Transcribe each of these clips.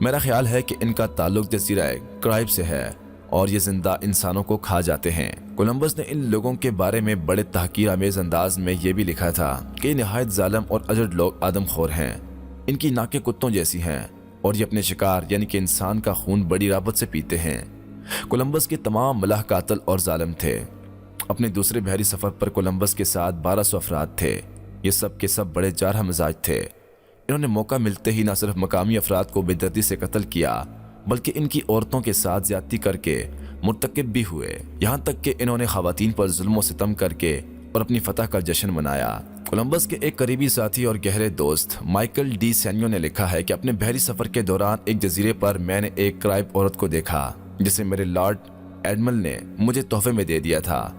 میرا خیال ہے کہ ان کا تعلق جزیرہ کرائب سے ہے اور یہ زندہ انسانوں کو کھا جاتے ہیں۔ کولمبس نے ان لوگوں کے بارے میں بڑے تحقیر آمیز انداز میں یہ بھی لکھا تھا کہ یہ نہایت ظالم اور اجڑ لوگ آدم خور ہیں، ان کی ناکیں کتوں جیسی ہیں اور یہ اپنے شکار یعنی کہ انسان کا خون بڑی رغبت سے پیتے ہیں۔ کولمبس کے تمام ملاح قاتل اور ظالم تھے۔ اپنے دوسرے بحری سفر پر کولمبس کے ساتھ 1200 افراد تھے۔ یہ سب کے سب بڑے جارح مزاج تھے۔ انہوں نے موقع ملتے ہی نہ صرف مقامی افراد کو بے دردی سے قتل کیا بلکہ ان کی عورتوں کے ساتھ زیادتی کر کے مرتکب بھی ہوئے، یہاں تک کہ انہوں نے خواتین پر ظلم و ستم کر کے اور اپنی فتح کا جشن منایا۔ کولمبس کے ایک قریبی ساتھی اور گہرے دوست مائیکل ڈی سینیو نے لکھا ہے کہ اپنے بحری سفر کے دوران ایک جزیرے پر میں نے ایک کرائب عورت کو دیکھا جسے میرے لارڈ ایڈمل نے مجھے تحفے میں دے دیا تھا۔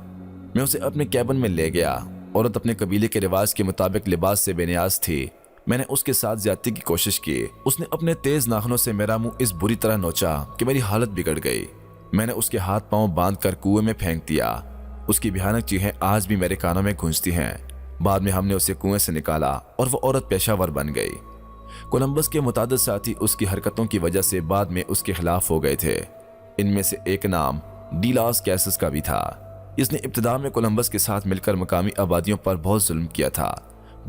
میں اسے اپنے کیبن میں لے گیا۔ عورت اپنے قبیلے کے رواج کے مطابق لباس سے بے نیاز تھی۔ میں نے اس کے ساتھ زیادتی کی کوشش کی۔ اس نے اپنے تیز ناخنوں سے میرا منہ اس بری طرح نوچا کہ میری حالت بگڑ گئی۔ میں نے اس کے ہاتھ پاؤں باندھ کر کنویں میں پھینک دیا۔ اس کی بھیانک چیخیں آج بھی میرے کانوں میں گونجتی ہیں۔ بعد میں ہم نے اسے کنویں سے نکالا اور وہ عورت پیشہ ور بن گئی۔ کولمبس کے متعدد ساتھی اس کی حرکتوں کی وجہ سے بعد میں اس کے خلاف ہو گئے تھے۔ ان میں سے ایک نام ڈی لاس کیسس کا بھی تھا۔ اس نے ابتدا میں کولمبس کے ساتھ مل کر مقامی آبادیوں پر بہت ظلم کیا تھا۔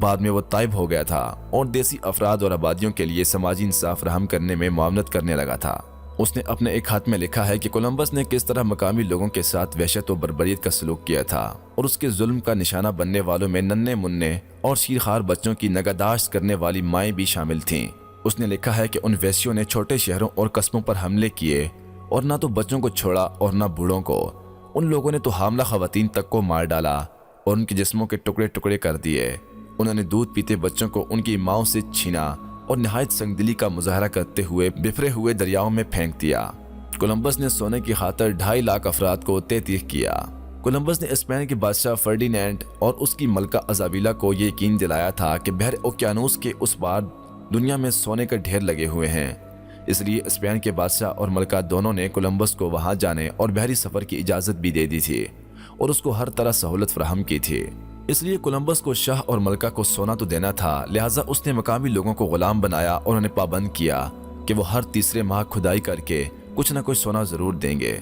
بعد میں وہ تائب ہو گیا تھا اور دیسی افراد اور آبادیوں کے لیے سماجی انصاف فراہم کرنے میں معاونت کرنے لگا تھا۔ اس نے اپنے ایک خط میں لکھا ہے کہ کولمبس نے کس طرح مقامی لوگوں کے ساتھ وحشت و بربریت کا سلوک کیا تھا اور اس کے ظلم کا نشانہ بننے والوں میں ننھے منھے اور شیرخوار بچوں کی نگہداشت کرنے والی مائیں بھی شامل تھیں۔ اس نے لکھا ہے کہ ان وحشیوں نے چھوٹے شہروں اور قصبوں پر حملے کیے اور نہ تو بچوں کو چھوڑا اور نہ بوڑھوں کو۔ ان لوگوں نے تو حاملہ خواتین تک کو مار ڈالا اور ان کے جسموں کے ٹکڑے ٹکڑے کر دیے۔ انہوں نے دودھ پیتے بچوں کو ان کی ماؤں سے چھینا اور نہایت سنگدلی کا مظاہرہ کرتے ہوئے بفرے ہوئے دریاؤں میں پھینک دیا۔ کولمبس نے سونے کی خاطر 2.5 لاکھ افراد کو تیتیغ کیا۔ کولمبس نے اسپین کے بادشاہ فرڈینینڈ اور اس کی ملکہ ازابیلا کو یہ یقین دلایا تھا کہ بحر اوقیانوس کے اس پار دنیا میں سونے کا ڈھیر لگے ہوئے ہیں۔ اس لیے اسپین کے بادشاہ اور ملکہ دونوں نے کولمبس کو وہاں جانے اور بحری سفر کی اجازت بھی دے دی تھی اور اس کو ہر طرح سہولت فراہم کی تھی۔ اس لیے کولمبس کو شاہ اور ملکہ کو سونا تو دینا تھا، لہٰذا اس نے مقامی لوگوں کو غلام بنایا اور انہیں پابند کیا کہ وہ ہر تیسرے ماہ کھدائی کر کے کچھ نہ کچھ سونا ضرور دیں گے۔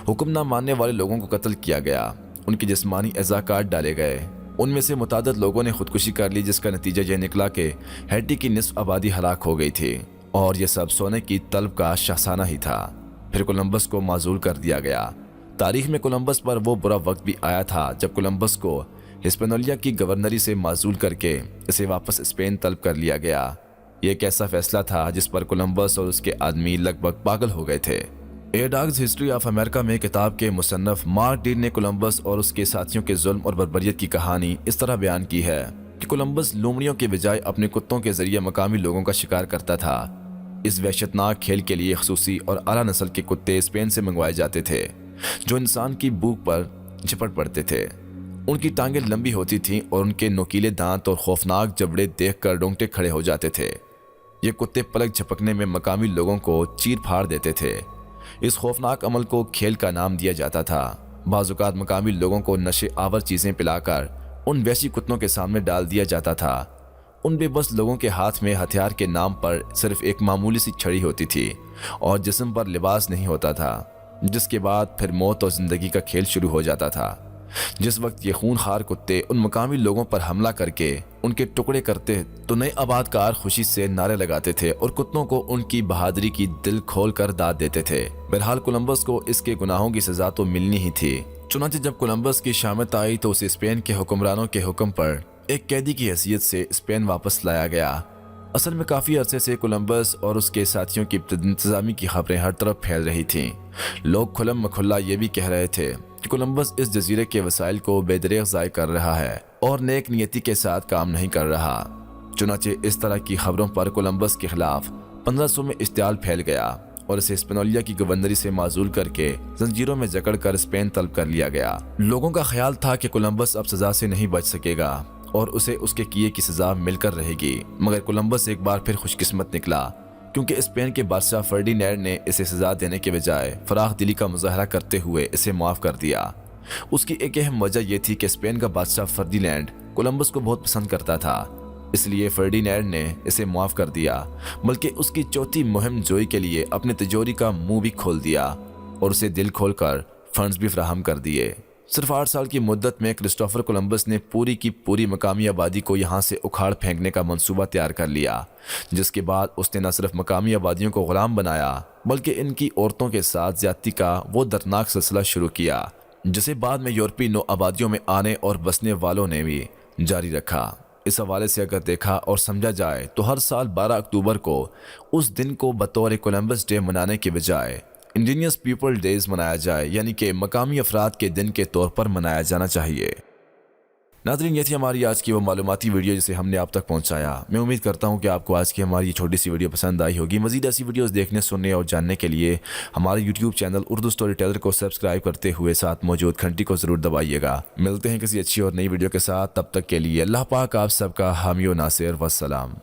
حکم نہ ماننے والے لوگوں کو قتل کیا گیا، ان کی جسمانی اعضاء کاٹ ڈالے گئے۔ ان میں سے متعدد لوگوں نے خودکشی کر لی، جس کا نتیجہ یہ نکلا کہ ہیٹی کی نصف آبادی ہلاک ہو گئی تھی اور یہ سب سونے کی طلب کا شاہسانہ ہی تھا۔ پھر کولمبس کو معزول کر دیا گیا۔ تاریخ میں کولمبس پر وہ برا وقت بھی آیا تھا جب کولمبس کو ہسپانولا کی گورنری سے معزول کر کے اسے واپس اسپین طلب کر لیا گیا۔ یہ ایک ایسا فیصلہ تھا جس پر کولمبس اور اس کے آدمی لگ بھگ پاگل ہو گئے تھے۔ اے ڈاگز ہسٹری آف امریکہ میں کتاب کے مصنف مارک ڈین نے کولمبس اور اس کے ساتھیوں کے ظلم اور بربریت کی کہانی اس طرح بیان کی ہے کہ کولمبس لومڑیوں کے بجائے اپنے کتوں کے ذریعے مقامی لوگوں کا شکار کرتا تھا۔ اس وحشتناک کھیل کے لیے خصوصی اور اعلیٰ نسل کے کتے اسپین سے منگوائے جاتے تھے جو انسان کی بھوک پر جھپٹ پڑتے تھے۔ ان کی ٹانگیں لمبی ہوتی تھیں اور ان کے نوکیلے دانت اور خوفناک جبڑے دیکھ کر رونگٹے کھڑے ہو جاتے تھے۔ یہ کتے پلک جھپکنے میں مقامی لوگوں کو چیر پھاڑ دیتے تھے۔ اس خوفناک عمل کو کھیل کا نام دیا جاتا تھا۔ بعض اوقات مقامی لوگوں کو نشے آور چیزیں پلا کر ان وحشی کتوں کے سامنے ڈال دیا جاتا تھا۔ ان بے بس لوگوں کے ہاتھ میں ہتھیار کے نام پر صرف ایک معمولی سی چھڑی ہوتی تھی اور جسم پر لباس نہیں ہوتا تھا، جس کے بعد پھر موت اور زندگی کا کھیل شروع ہو جاتا تھا۔ جس وقت یہ خونخوار کتے ان مقامی لوگوں پر حملہ کر کے ان کے ٹکڑے کرتے تو نئے آباد کار خوشی سے نعرے لگاتے تھے اور کتوں کو ان کی بہادری کی دل کھول کر داد دیتے تھے۔ بہرحال کولمبس کو اس کے گناہوں کی سزا تو ملنی ہی تھی۔ چنانچہ جب کولمبس کی شامت آئی تو اسے اسپین کے حکمرانوں کے حکم پر ایک قیدی کی حیثیت سے اسپین واپس لایا گیا۔ اصل میں کافی عرصے سے کولمبس اور اس کے ساتھیوں کی انتظامی کی خبریں ہر طرف پھیل رہی تھیں۔ لوگ کھلم مکھلا یہ بھی کہہ رہے تھے کہ کولمبس اس جزیرے کے وسائل کو بے دریغ ضائع کر رہا ہے اور نیک نیتی کے ساتھ کام نہیں کر رہا۔ چنانچہ اس طرح کی خبروں پر کولمبس کے خلاف 1500 میں اشتعال پھیل گیا اور اسے ہسپانولا کی گورنری سے معزول کر کے زنجیروں میں جکڑ کر اسپین طلب کر لیا گیا۔ لوگوں کا خیال تھا کہ کولمبس اب سزا سے نہیں بچ سکے گا اور اسے اس کے کیے کی سزا مل کر رہے گی، مگر کولمبس ایک بار پھر خوش قسمت نکلا کیونکہ اسپین کے بادشاہ فرڈینینڈ نے اسے سزا دینے کے بجائے فراخ دلی کا مظاہرہ کرتے ہوئے اسے معاف کر دیا۔ اس کی ایک اہم وجہ یہ تھی کہ اسپین کا بادشاہ فرڈینینڈ کولمبس کو بہت پسند کرتا تھا۔ اس لیے فرڈینینڈ نے اسے معاف کر دیا، بلکہ اس کی چوتھی مہم جوئی کے لیے اپنے تجوری کا منہ بھی کھول دیا اور اسے دل کھول کر فنڈز بھی فراہم کر دیے۔ صرف 8 سال کی مدت میں کرسٹوفر کولمبس نے پوری کی پوری مقامی آبادی کو یہاں سے اکھاڑ پھینکنے کا منصوبہ تیار کر لیا، جس کے بعد اس نے نہ صرف مقامی آبادیوں کو غلام بنایا بلکہ ان کی عورتوں کے ساتھ زیادتی کا وہ دردناک سلسلہ شروع کیا جسے بعد میں یورپی نو آبادیوں میں آنے اور بسنے والوں نے بھی جاری رکھا۔ اس حوالے سے اگر دیکھا اور سمجھا جائے تو ہر سال 12 اکتوبر کو اس دن کو بطور کولمبس ڈے منانے کے بجائے انڈینئس پیپل ڈیز منایا جائے، یعنی کہ مقامی افراد کے دن کے طور پر منایا جانا چاہیے۔ ناظرین، یہ تھی ہماری آج کی وہ معلوماتی ویڈیو جسے ہم نے آپ تک پہنچایا۔ میں امید کرتا ہوں کہ آپ کو آج کی ہماری یہ چھوٹی سی ویڈیو پسند آئی ہوگی۔ مزید ایسی ویڈیوز دیکھنے، سننے اور جاننے کے لیے ہمارے YouTube channel Urdu storyteller کو سبسکرائب کرتے ہوئے ساتھ موجود گھنٹی کو ضرور دبائیے گا۔ ملتے ہیں کسی اچھی اور نئی ویڈیو کے ساتھ، تب تک کے لیے اللہ پاک آپ سب کا حامی و ناصر، والسلام۔